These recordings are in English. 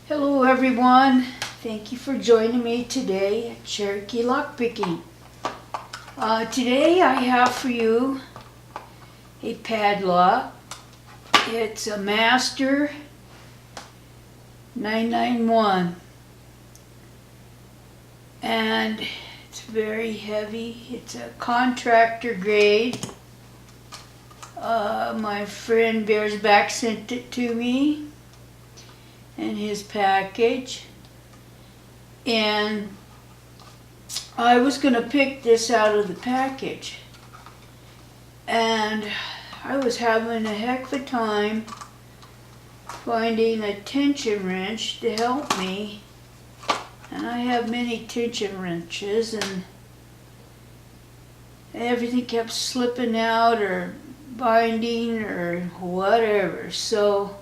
Hello everyone, thank you for joining me today at Cherokee Lockpicking. Today I have for you a padlock. It's a Master 991 and it's very heavy. It's a contractor grade. My friend Bearsback sent it to me in his package, and I was going to pick this out of the package, and I was having a heck of a time finding a tension wrench to help me, and I have many tension wrenches and everything kept slipping out or binding or whatever. So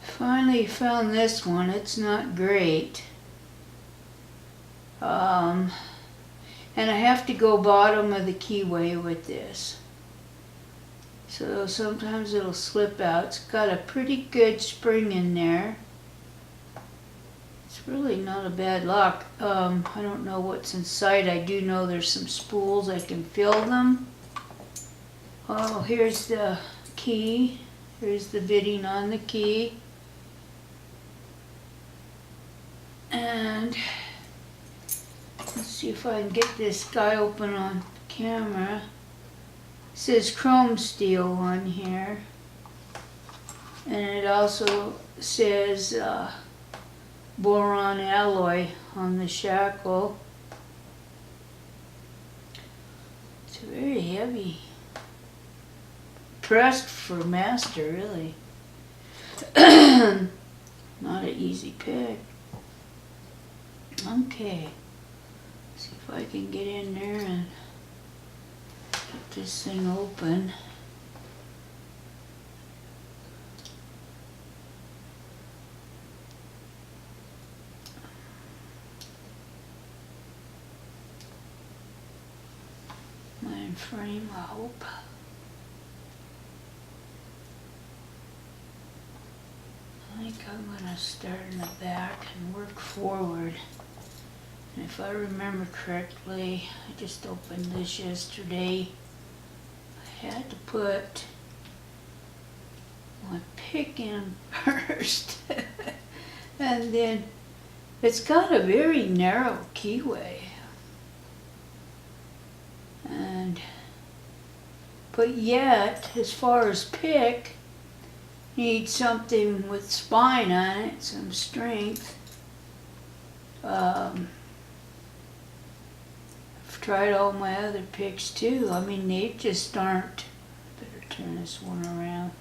finally found this one. It's not great. And I have to go bottom of the keyway with this. So sometimes it'll slip out. It's got a pretty good spring in there. It's really not a bad lock. I don't know what's inside. I do know there's some spools. I can fill them. Oh, here's the key. Here's the bitting on the key. And let's see if I can get this guy open on camera. It says chrome steel on here. And it also says boron alloy on the shackle. It's very heavy. Pressed for Master, really. Not an easy pick. Okay, see if I can get in there and get this thing open. Mind frame, I hope. I think I'm going to start in the back and work forward. And if I remember correctly, I just opened this yesterday. I had to put my pick in first. And then it's got a very narrow keyway. But yet, as far as pick, need something with spine on it, some strength. I've tried all my other picks too. I mean, they just aren't. Better turn this one around.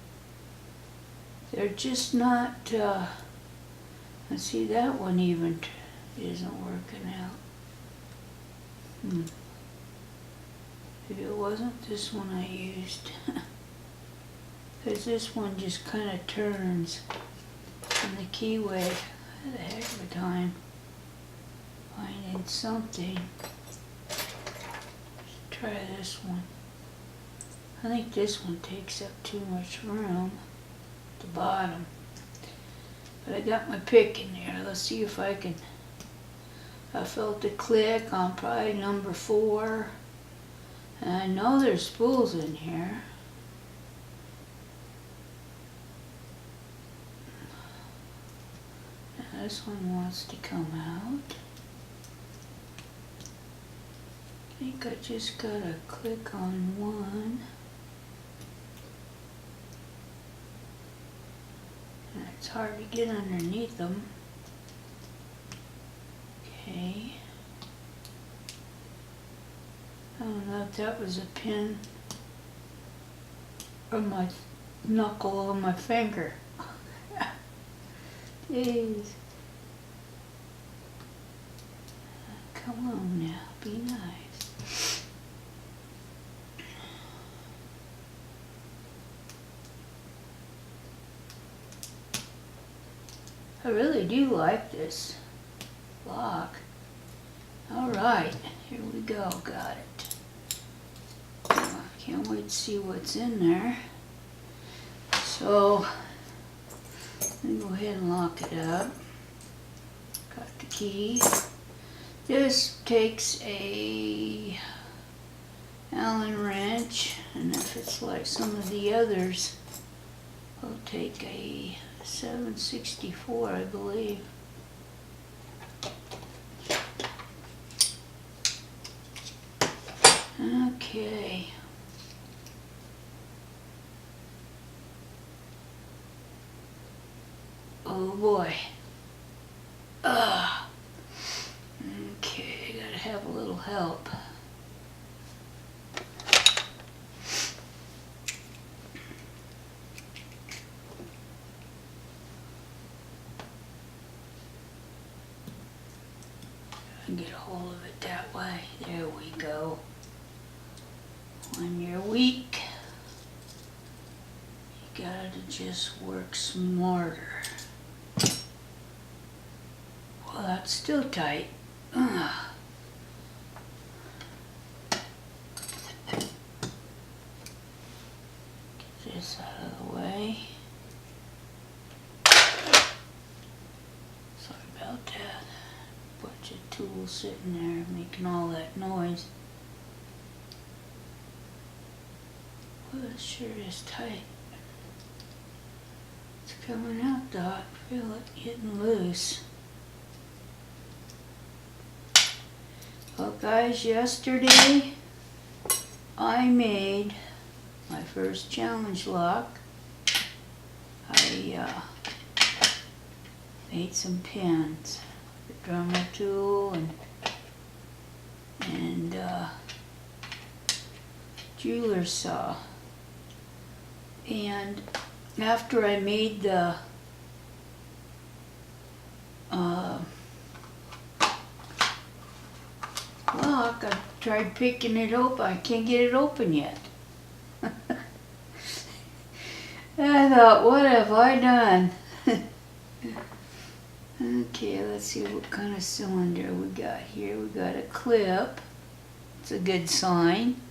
They're just not. Let's see, that one even isn't working out. If it wasn't this one I used. Because this one just kind of turns in the keyway. I had a heck of a time finding something. Let's try this one. I think this one takes up too much room at the bottom. But I got my pick in there. Let's see if I can. I felt the click on probably number 4. And I know there's spools in here. This one wants to come out. I think I just gotta click on one. And it's hard to get underneath them. Okay. I don't know if that was a pin or my knuckle on my finger. Jeez. Come on now, be nice. I really do like this lock. Alright, here we go, got it. Can't wait to see what's in there. So Then go ahead and lock it up. Got the key. This takes a Allen wrench, and if it's like some of the others, I'll take a 764, I believe. Okay. Oh boy. Ugh. Okay, gotta have a little help. Get a hold of it that way. There we go. When you're weak, you gotta just work smarter. Well, that's still tight. Ugh. Get this out of the way. Sorry about that. Bunch of tools sitting there making all that noise. Well, it sure is tight. It's coming out, Doc. Feel it getting loose. Well, guys, yesterday I made my first challenge lock. I made some pins. The drummer tool and jeweler's saw. And after I made the lock, I tried picking it open. I can't get it open yet. I thought, what have I done? Okay, let's see what kind of cylinder we got here. We got a clip. It's a good sign.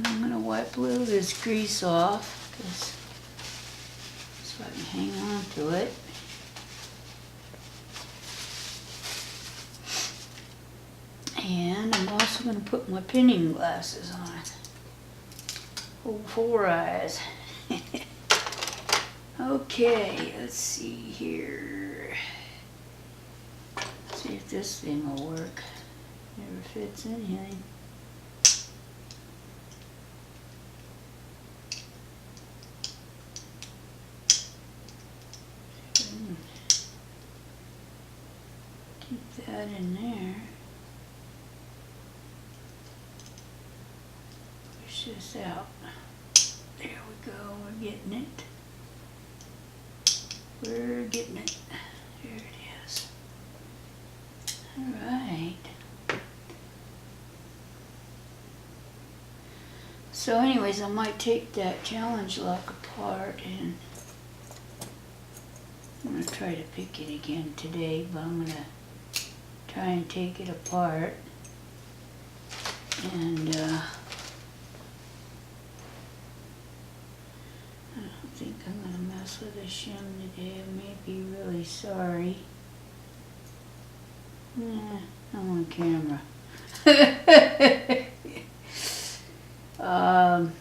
I'm going to wipe a little of this grease off so I can hang on to it. And I'm also going to put my pinning glasses on. Oh, 4 eyes. Okay, let's see here. Let's see if this thing will work. Never fits anything. Keep that in there. Push this out. There we go, we're getting it. We're getting it. There it is. Alright. So anyways, I might take that challenge lock apart and I'm going to try to pick it again today, but I'm going to try and take it apart and I don't think I'm going to mess with the shim today. I may be really sorry. Nah, I'm on camera. I'm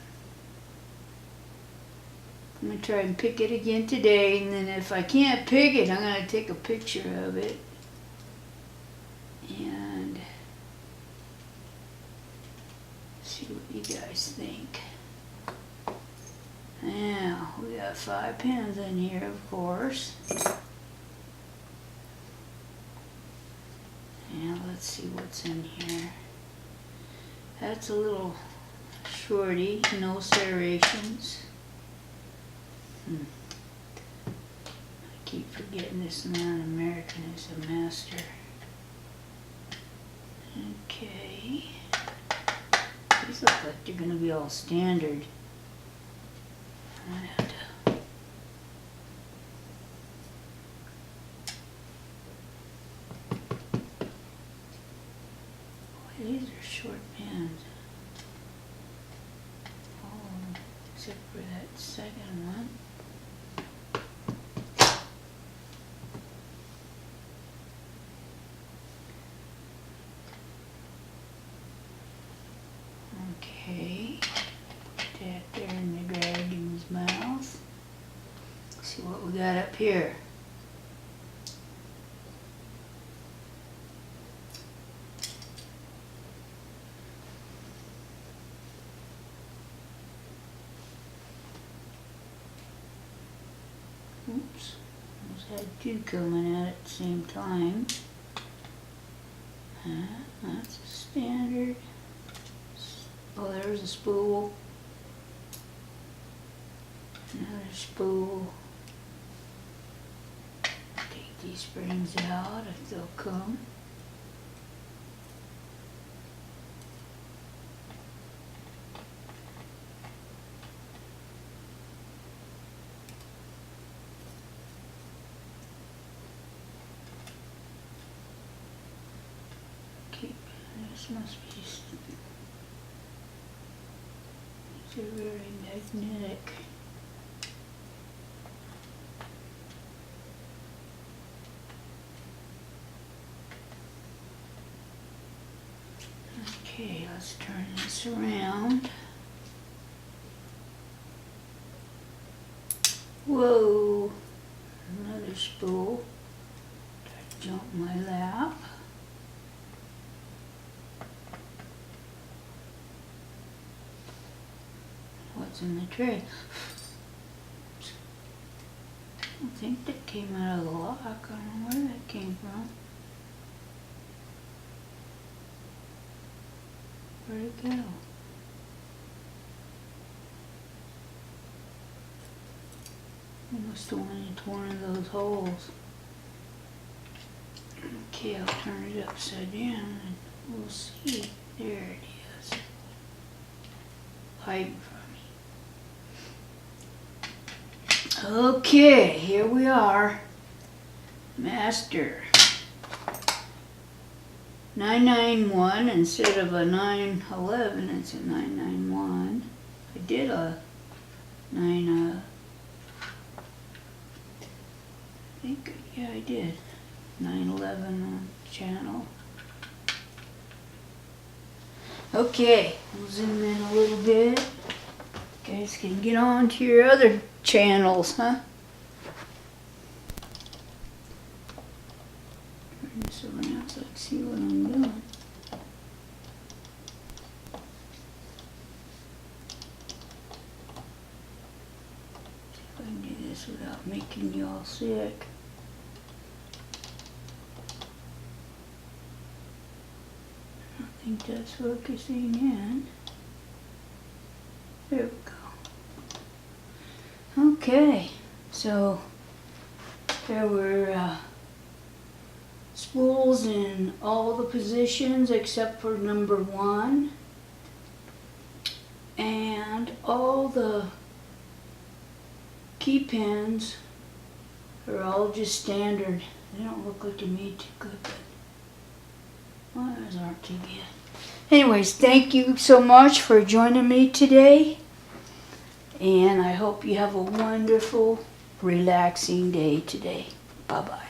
going to try and pick it again today, and then if I can't pick it, I'm going to take a picture of it. And see what you guys think. Now, we got 5 pins in here, of course. And let's see what's in here. That's a little shorty, no serrations. I keep forgetting this man American is a master. Okay. These look like they're going to be all standard. I might have to. Boy, these are short pins. Oh, except for that second one. See what we got up here. Oops, almost had two coming out at the same time. That's a standard. Oh, there's a spool. Another spool. Take these springs out if they'll come. This must be, these are very magnetic. Okay, let's turn this around. Whoa, another spool. Try to jump my lap. What's in the tray? I don't think that came out of the lock. I don't know where that came from. Where'd it go? I must have went into one of those holes. Okay, I'll turn it upside down and we'll see. There it is. Hiding from me. Okay, here we are. Master. 991 instead of a 911, it's a 991. I did a 9 I think, yeah, I did 911 on channel. Okay, we'll zoom in a little bit. You guys can get on to your other channels, huh? Turn this around so I can see what I'm doing. See if I can do this without making you all sick. I think that's focusing in. There we go. Okay, so there were spools in all the positions except for number 1, and all the key pins are all just standard. They don't look like they made too good, but well, those aren't too bad. Anyways, thank you so much for joining me today, and I hope you have a wonderful, relaxing day today. Bye-bye.